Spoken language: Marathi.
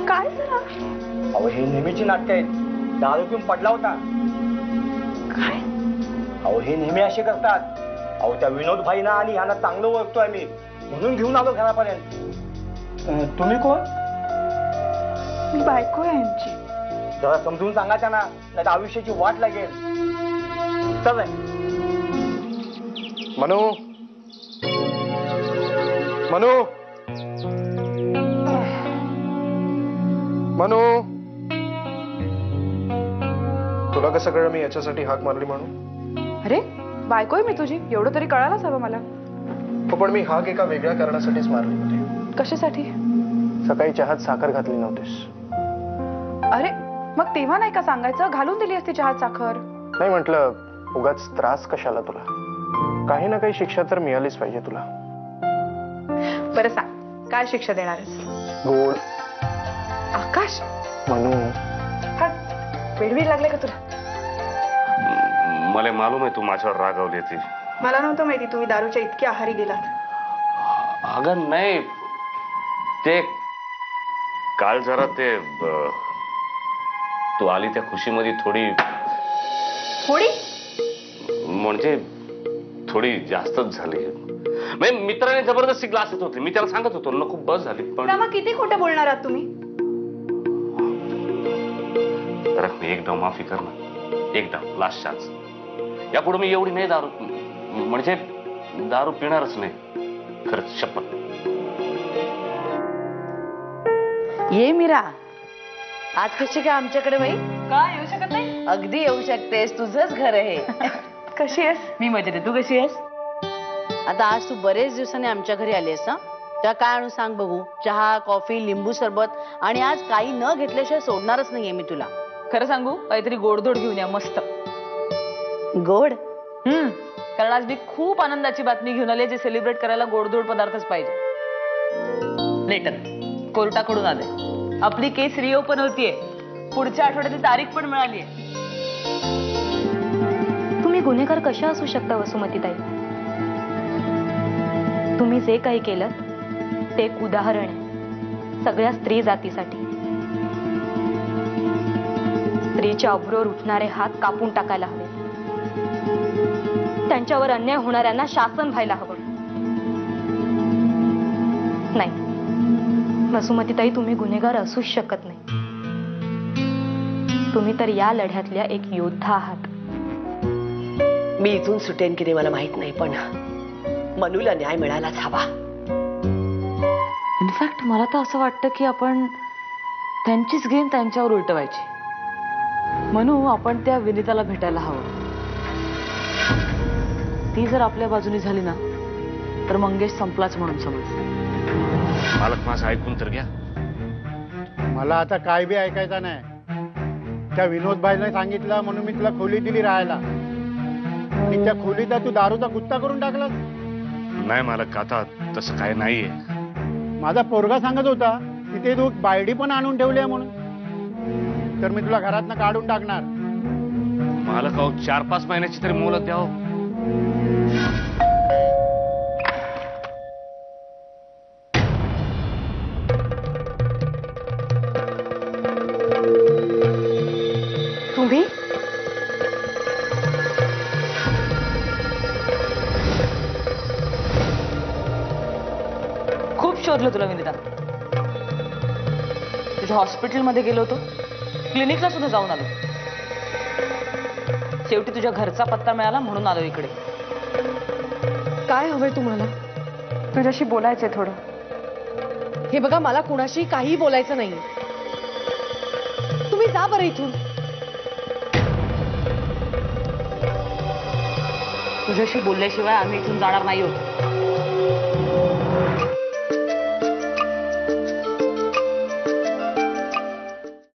काय झालं? अहो ही नेहमीची नाटक आहेत. दारू पिऊन पडला होता. काय? अहो हे नेहमी असे करतात. अहो त्या विनोद भाईना आणि ह्याला चांगलं ओळखतोय मी, म्हणून घेऊन आलो घरापर्यंत. तुम्ही कोण? मी बायको आहे यांची. जरा समजून सांगा त्यांना, नाही तर आयुष्याची वाट लागेल. चल मनू, मनू, मनू, तुला कसं कळलं मी याच्यासाठी हाक मारली म्हणून? अरे बायको आहे मी तुझी, एवढं तरी कळायलाच हवं मला. हो पण मी हाक एका वेगळ्या कारणासाठीच मारली होती. कशासाठी? सकाळी चहात साखर घातली नव्हतीस. अरे मग तेव्हा नाही का सांगायचं? घालून दिली असती चहात साखर. नाही म्हटलं उगाच त्रास कशाला तुला, काही ना काही शिक्षा तर मिळालीच पाहिजे तुला. बरं सांग, काय शिक्षा देणार आहेस? गोड. आकाश, मनू, हा वेडवीड लागले का तुला? मला मालूम आहे तू माझ्यावर रागावली ती. मला नव्हतं माहिती तुम्ही दारूच्या इतकी आहारी गेलात. अगं नाही, ते काल जरा ते तू आली त्या खुशीमध्ये थोडी म्हणजे थोडी जास्तच झाली. मित्राने जबरदस्ती ग्लास येत होते, मी त्याला सांगत होतो ना खूप बस झाली. पण मग किती खोटं बोलणार आहात तुम्ही? एक डाव माफी कर ना, एक डाव लास्ट चान्स. यापुढे मी एवढी नाही दारू, म्हणजे दारू पिणारच नाही, खरंच शपथ. ये मीरा, आज कशी काय आमच्याकडे बाई? का येऊ शकत नाही? अगदी येऊ शकतेस, तुझंच घर आहे. कशी आहेस? मी मजेत आहे, तू कशी आहेस? आता आज तू बरेच दिवसांनी आमच्या घरी आलीस ना, त्या काय आणू सांग बघू? चहा, कॉफी, लिंबू सरबत, आणि आज काही न घेतल्याशिवाय सोडणारच नाहीये मी तुला. खरं सांगू, काहीतरी गोडधोड घेऊन या मस्त. गोड? कारण आज मी खूप आनंदाची बातमी घेऊन आले, जे सेलिब्रेट करायला गोडधोड पदार्थच पाहिजे. लेटर कोर्टाकडून आले, आपली केस रिओपन होतीये, पुढच्या आठवड्याची तारीख पण मिळाली आहे. तुम्ही गुन्हेगार कशा असू शकता वसुमतीताई? तुम्ही जे काही केलं ते एक उदाहरण आहे सगळ्या स्त्री जातीसाठी. स्त्रीच्या अब्रूवर उठणारे हात कापून टाकायला हवे, त्यांच्यावर अन्याय होणाऱ्यांना शासन व्हायला हवं. नाही वसुमतीताई, तुम्ही गुन्हेगार असूच शकत नाही. तुम्ही तर या लढ्यातल्या एक योद्धा आहात. मी इथून सुटेन की नाही मला माहित नाही, पण मनूला न्याय मिळायलाच हवा. इनफॅक्ट मला तर असं वाटतं की आपण त्यांचीच गेम त्यांच्यावर उलटवायची. म्हणून आपण त्या विनिताला भेटायला हवं. ती जर आपल्या बाजूनी झाली ना, तर मंगेश संपलाच म्हणून समज. मालक माझं ऐकून तर घ्या. मला आता काय बी ऐकायचं नाही. त्या विनोद भाईने सांगितलं म्हणून मी तुला खोली दिली राहायला, आणि त्या खोलीत तू दारूचा गुत्ता करून टाकलास. नाही मालक, आता तसं काय नाहीये. माझा पोरगा सांगत होता तिथे तू बायडी पण आणून ठेवली आहे म्हणून, तर मी तुला घरातनं काढून टाकणार. मालक अहो 4-5 महिन्याची तरी मोलत द्यावं. तुम्ही खूप शोधलं तुला विनिता. तुझ्या हॉस्पिटलमध्ये गेलो होतो, क्लिनिकला सुद्धा जाऊन आलो. शेवटी तुझ्या घरचा पत्ता मिळाला म्हणून आलो इकडे. काय हवंय तुम्हाला? तुझ्याशी बोलायचंय थोडं. हे बघा, मला कुणाशी काही बोलायचं नाही. तुम्ही जा बरं इथून. तुझ्याशी बोलल्याशिवाय आम्ही इथून जाणार नाही आहोत.